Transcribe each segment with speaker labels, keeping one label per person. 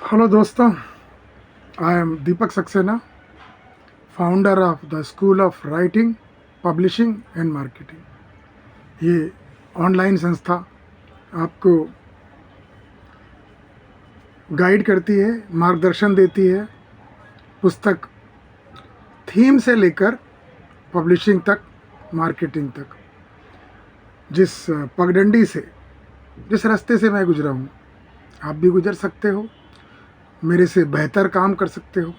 Speaker 1: Hello दोस्तों, I am Deepak Saxena, founder of the school of writing, publishing and marketing. ये online संस्था आपको guide करती है, मार्गदर्शन देती है, पुस्तक थीम से लेकर पब्लिशिंग तक, मार्केटिंग तक। जिस पगडंडी से, जिस रास्ते से मैं गुजरा हूँ, आप भी गुजर सकते हो, मेरे से बेहतर काम कर सकते हो।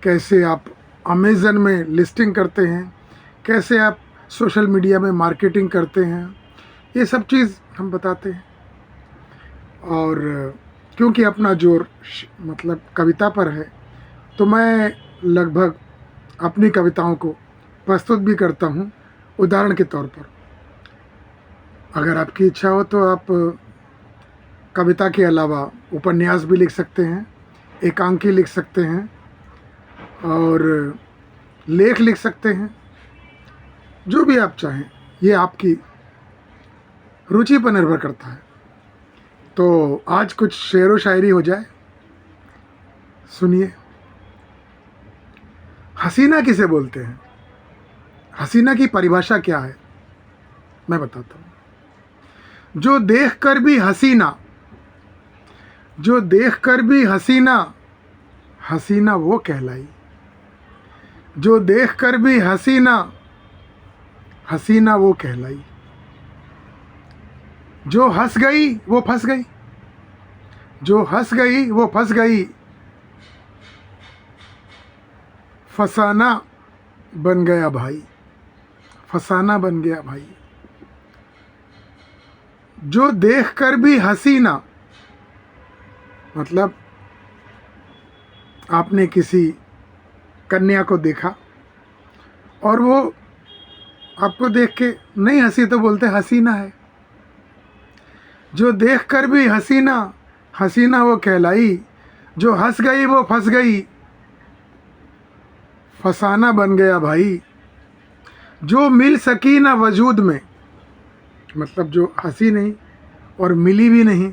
Speaker 1: कैसे आप अमेज़न में लिस्टिंग करते हैं, कैसे आप सोशल मीडिया में मार्केटिंग करते हैं, ये सब चीज़ हम बताते हैं। और क्योंकि अपना जोर मतलब कविता पर है, तो मैं लगभग अपनी कविताओं को प्रस्तुत भी करता हूँ उदाहरण के तौर पर। अगर आपकी इच्छा हो तो आप कविता के अलावा उपन्यास भी लिख सकते हैं, एकांकी लिख सकते हैं और लेख लिख सकते हैं, जो भी आप चाहें। ये आपकी रुचि पर निर्भर करता है। तो आज कुछ शेर व शायरी हो जाए, सुनिए। हसीना किसे बोलते हैं? हसीना की परिभाषा क्या है, मैं बताता हूँ। जो देखकर भी हसीना, जो देखकर भी हसीना, हसीना वो कहलाई। जो देखकर भी हसीना, हसीना वो कहलाई। जो हंस गई वो फंस गई, जो हंस गई वो फंस गई, फसाना बन गया भाई, फसाना बन गया भाई। जो देखकर भी हसीना, मतलब आपने किसी कन्या को देखा और वो आपको देख के नहीं हंसी तो बोलते हसीना है। जो देखकर भी हसीना, हसीना वो कहलाई। जो हंस गई वो फंस गई, फसाना बन गया भाई। जो मिल सकी ना वजूद में, मतलब जो हंसी नहीं और मिली भी नहीं,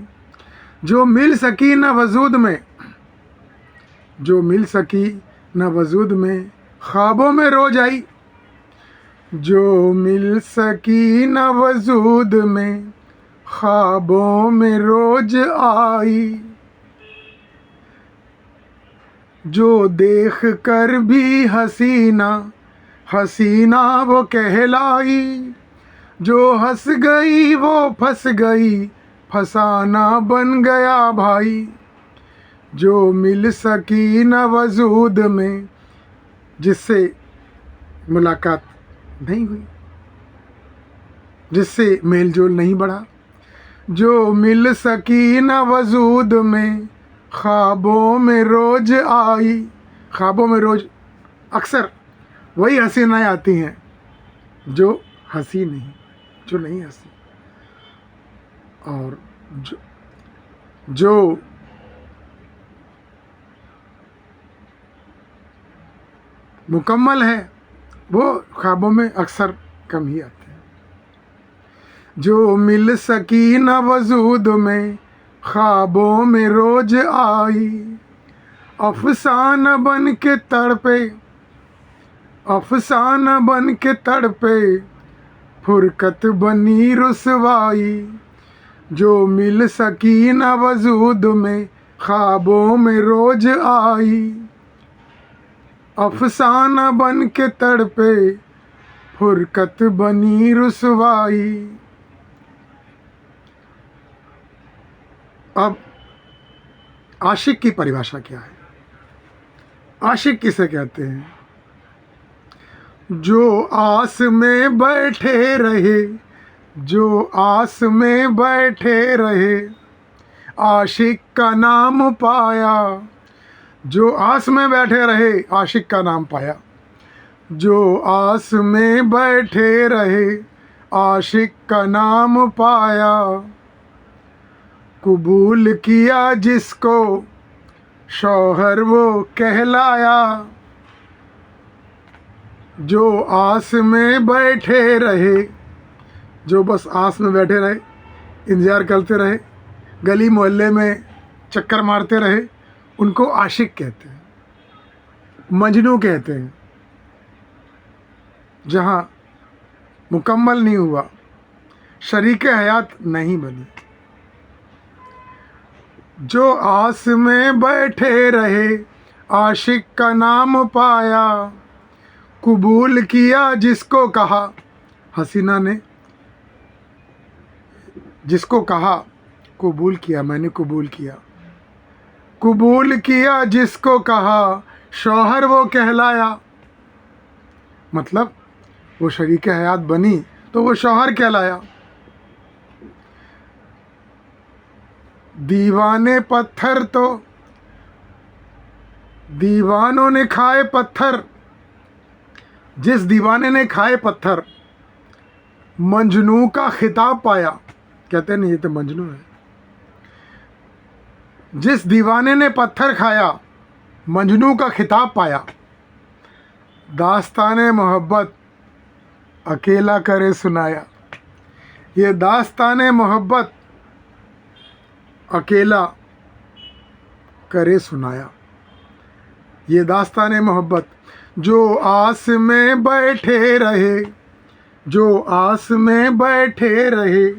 Speaker 1: जो मिल सकी ना वजूद में, जो मिल सकी ना वजूद में, ख्वाबों में रोज आई। जो मिल सकी ना वजूद में, ख्वाबों में रोज आई। जो देख कर भी हसीना, हसीना वो कहलाई। जो हंस गई वो फंस गई, फसाना बन गया भाई। जो मिल सकी न वजूद में, जिससे मुलाकात नहीं हुई, जिससे मेल जोल नहीं बढ़ा। जो मिल सकी न वजूद में, ख्वाबों में रोज आई। ख्वाबों में रोज अक्सर वही हसीनाएँ आती हैं जो हंसी नहीं, जो नहीं हंसी। और जो मुकम्मल है वो ख्वाबों में अक्सर कम ही आते हैं। जो मिल सकी न वजूद में, ख्वाबों में रोज आई। अफसाना बन के तड़पे, अफसाना बन के तड़पे, फुरकत बनी रुसवाई। जो मिल सकी न वजूद में, ख्वाबों में रोज आई। अफसाना बन के तड़पे, फुरकत बनी रुसवाई। अब आशिक की परिभाषा क्या है? आशिक किसे कहते हैं? जो आस में बैठे रहे, जो आस में बैठे रहे, आशिक का नाम पाया। जो आस में बैठे रहे, आशिक का नाम पाया। जो आस में बैठे रहे, आशिक का नाम पाया। कबूल किया जिसको, शौहर वो कहलाया। जो आस में बैठे रहे, जो बस आस में बैठे रहे, इंतज़ार करते रहे, गली मोहल्ले में चक्कर मारते रहे, उनको आशिक कहते हैं, मजनू कहते हैं। जहाँ मुकम्मल नहीं हुआ, शरीक हयात नहीं बनी। जो आस में बैठे रहे, आशिक का नाम पाया, कबूल किया जिसको कहा। हसीना ने जिसको कहा, कबूल किया, मैंने कबूल किया। कबूल किया जिसको कहा, शौहर वो कहलाया। मतलब वो शरीक हयात बनी तो वो शौहर कहलाया। दीवाने पत्थर तो दीवानों ने खाए पत्थर, जिस दीवाने ने खाए पत्थर, मंजनू का खिताब पाया। कहते नहीं, ये तो मंजनू है। जिस दीवाने ने पत्थर खाया, मंजनू का खिताब पाया। दास्ताने मोहब्बत अकेला करे सुनाया। ये दास्ताने मोहब्बत अकेला करे सुनाया। ये दास्ताने मोहब्बत जो आस में बैठे रहे, जो आस में बैठे रहे,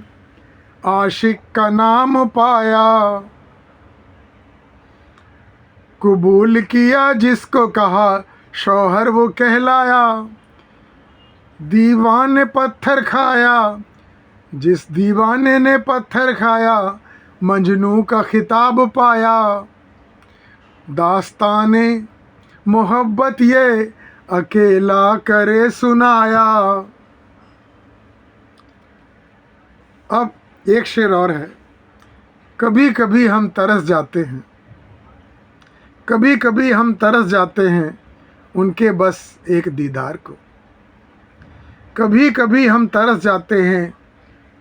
Speaker 1: आशिक का नाम पाया। कबूल किया जिसको कहा, शौहर वो कहलाया। दीवाने पत्थर खाया, जिस दीवाने ने पत्थर खाया, मजनू का खिताब पाया। दास्ताने मोहब्बत ये अकेला करे सुनाया। अब एक शेर और है। कभी कभी हम तरस जाते हैं, कभी कभी हम तरस जाते हैं उनके बस एक दीदार को। कभी कभी हम तरस जाते हैं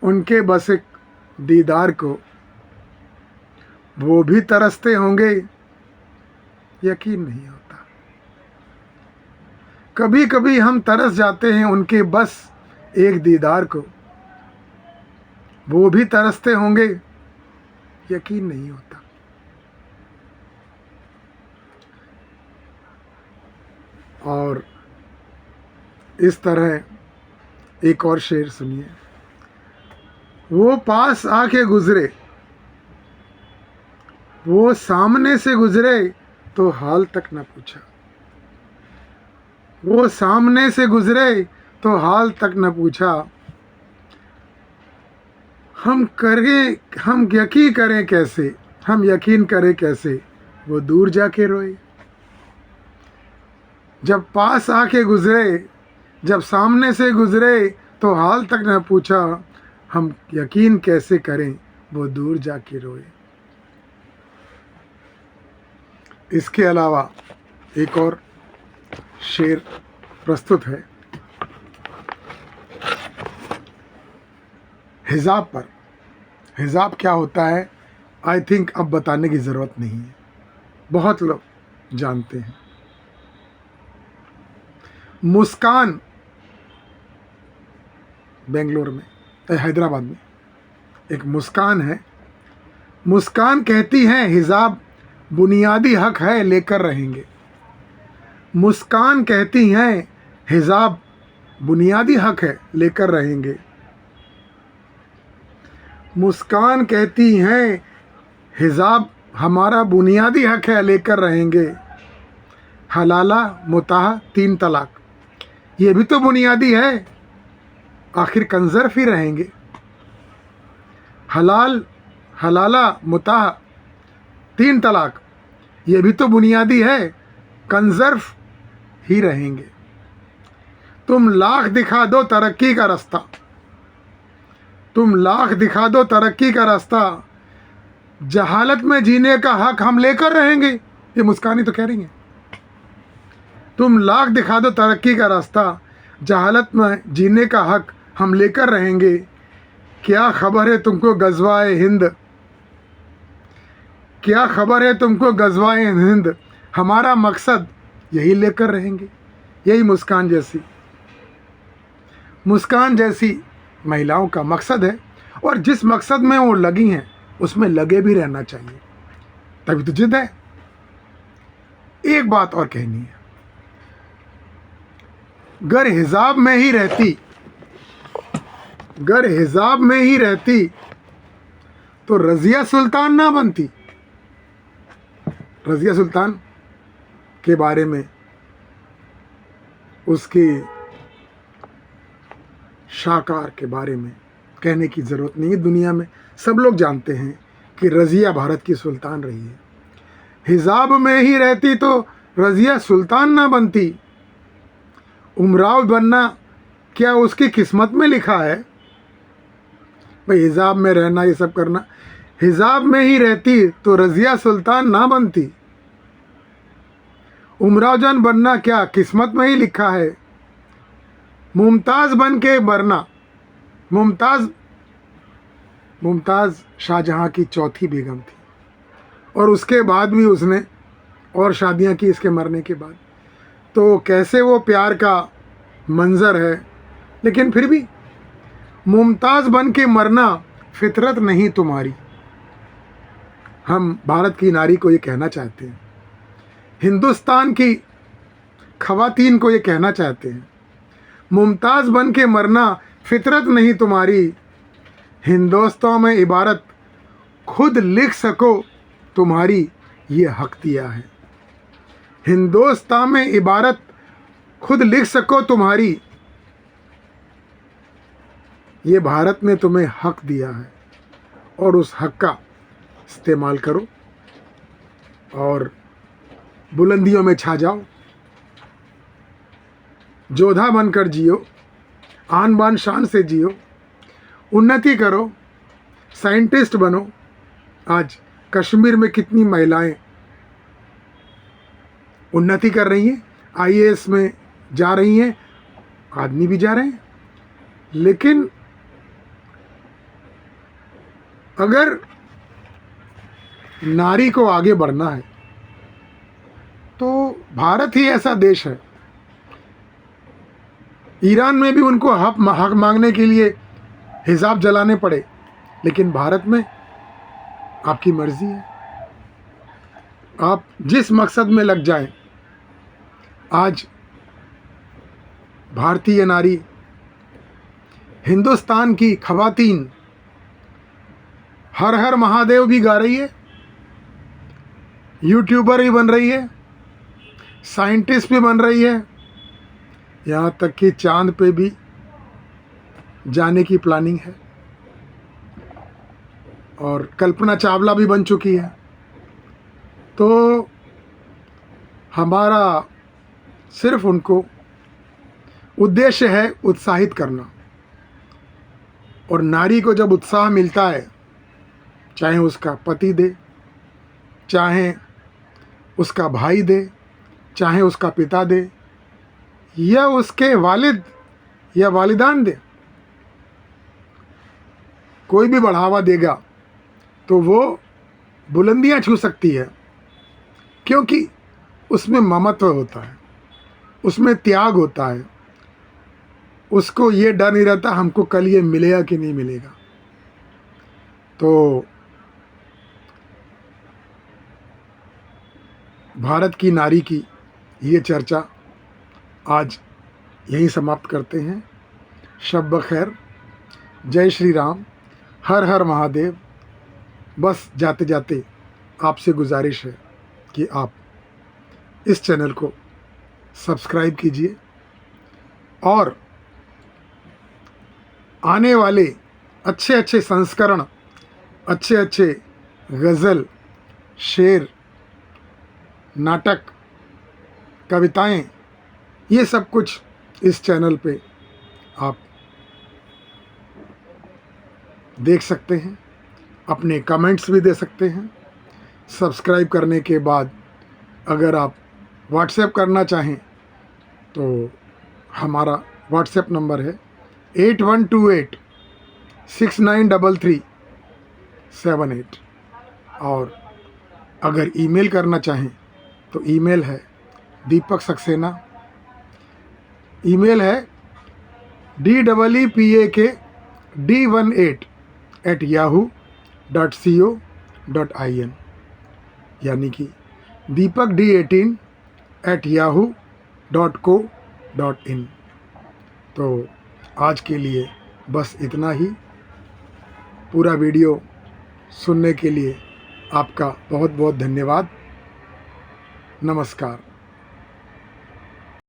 Speaker 1: उनके बस एक दीदार को। वो भी तरसते होंगे, यकीन नहीं होता। कभी कभी हम तरस जाते हैं उनके बस एक दीदार को। वो भी तरसते होंगे, यकीन नहीं होता। और इस तरह एक और शेर सुनिए। वो पास आके गुजरे, वो सामने से गुजरे तो हाल तक न पूछा। वो सामने से गुजरे तो हाल तक न पूछा। हम यकीन करें कैसे, हम यकीन करें कैसे, वो दूर जाके रोए। जब पास आके गुजरे, जब सामने से गुजरे तो हाल तक न पूछा। हम यकीन कैसे करें, वो दूर जाके रोए। इसके अलावा एक और शेर प्रस्तुत है हिजाब पर। हिजाब क्या होता है, आई थिंक अब बताने की ज़रूरत नहीं है, बहुत लोग जानते हैं। मुस्कान बेंगलोर में, हैदराबाद में एक मुस्कान है। मुस्कान कहती है हिजाब बुनियादी हक है, लेकर रहेंगे। मुस्कान कहती हैं हिजाब बुनियादी हक है, लेकर रहेंगे। मुस्कान कहती हैं हिजाब हमारा बुनियादी हक है, लेकर रहेंगे। हलाला मुताह 3 तलाक, ये भी तो बुनियादी है, आखिर कंजर्फ ही रहेंगे। हलाला मुताह 3 तलाक, ये भी तो बुनियादी है, कंजर्फ ही रहेंगे। तुम लाख दिखा दो तरक्की का रास्ता, तुम लाख दिखा दो तरक्की का रास्ता, जहालत में जीने का हक हम लेकर रहेंगे। ये मुस्कानी तो कह रही हैं। तुम लाख दिखा दो तरक्की का रास्ता, जहालत में जीने का हक हम लेकर रहेंगे। क्या खबर है तुमको गज़वाए हिंद, क्या खबर है तुमको गज़वाए हिंद, हमारा मकसद यही लेकर रहेंगे। यही मुस्कान जैसी महिलाओं का मकसद है, और जिस मकसद में वो लगी हैं उसमें लगे भी रहना चाहिए। तभी तो जिद है। एक बात और कहनी है, गर हिजाब में ही रहती, गर हिजाब में ही रहती तो रज़िया सुल्तान ना बनती। रज़िया सुल्तान के बारे में, उसके शाहकार के बारे में कहने की ज़रूरत नहीं है। दुनिया में सब लोग जानते हैं कि रज़िया भारत की सुल्तान रही है। हिजाब में ही रहती तो रज़िया सुल्तान ना बनती। उमराव बनना क्या उसकी किस्मत में लिखा है? भाई हिजाब में रहना, ये सब करना, हिजाब में ही रहती तो रज़िया सुल्तान ना बनती। उमराव जान बनना क्या किस्मत में ही लिखा है? मुमताज़ बन के मरना, मुमताज़ शाहजहां की चौथी बेगम थी और उसके बाद भी उसने और शादियां की इसके मरने के बाद। तो कैसे वो प्यार का मंज़र है, लेकिन फिर भी मुमताज़ बन के मरना फितरत नहीं तुम्हारी। हम भारत की नारी को ये कहना चाहते हैं, हिंदुस्तान की ख़वातीन को ये कहना चाहते हैं, मुमताज़ बन के मरना फितरत नहीं तुम्हारी। हिंदुस्तान में इबारत खुद लिख सको तुम्हारी, ये हक दिया है। हिंदुस्तान में इबारत खुद लिख सको तुम्हारी, ये भारत ने तुम्हें हक दिया है और उस हक का इस्तेमाल करो और बुलंदियों में छा जाओ। जोधा बनकर जियो, आन बान शान से जियो, उन्नति करो, साइंटिस्ट बनो। आज कश्मीर में कितनी महिलाएं उन्नति कर रही हैं, आईएएस में जा रही हैं, आदमी भी जा रहे हैं। लेकिन अगर नारी को आगे बढ़ना है तो भारत ही ऐसा देश है। ईरान में भी उनको हक मांगने के लिए हिजाब जलाने पड़े, लेकिन भारत में आपकी मर्जी है, आप जिस मकसद में लग जाएं। आज भारतीय नारी, हिंदुस्तान की ख़वातीन हर हर महादेव भी गा रही है, यूट्यूबर भी बन रही है, साइंटिस्ट भी बन रही है, यहाँ तक कि चांद पे भी जाने की प्लानिंग है और कल्पना चावला भी बन चुकी है। तो हमारा सिर्फ उनको उद्देश्य है उत्साहित करना, और नारी को जब उत्साह मिलता है, चाहे उसका पति दे, चाहे उसका भाई दे, चाहे उसका पिता दे, या उसके वालिद या वालिदान दे, कोई भी बढ़ावा देगा तो वो बुलंदियां छू सकती है, क्योंकि उसमें ममत्व होता है, उसमें त्याग होता है। उसको ये डर नहीं रहता हमको कल ये मिलेगा कि नहीं मिलेगा। तो भारत की नारी की ये चर्चा आज यहीं समाप्त करते हैं। शब बखैर, जय श्री राम, हर हर महादेव। बस जाते जाते आपसे गुजारिश है कि आप इस चैनल को सब्सक्राइब कीजिए और आने वाले अच्छे अच्छे संस्करण, अच्छे अच्छे गज़ल, शेर, नाटक, कविताएं, ये सब कुछ इस चैनल पे आप देख सकते हैं, अपने कमेंट्स भी दे सकते हैं। सब्सक्राइब करने के बाद अगर आप व्हाट्सएप करना चाहें तो हमारा व्हाट्सएप नंबर है 8128693378। और अगर ईमेल करना चाहें तो ईमेल है दीपक सक्सेना, ईमेल है DEEPAKD18@yahoo.co.in। यानी कि deepakd18@yahoo.co.in। तो आज के लिए बस इतना ही। पूरा वीडियो सुनने के लिए आपका बहुत बहुत धन्यवाद। नमस्कार।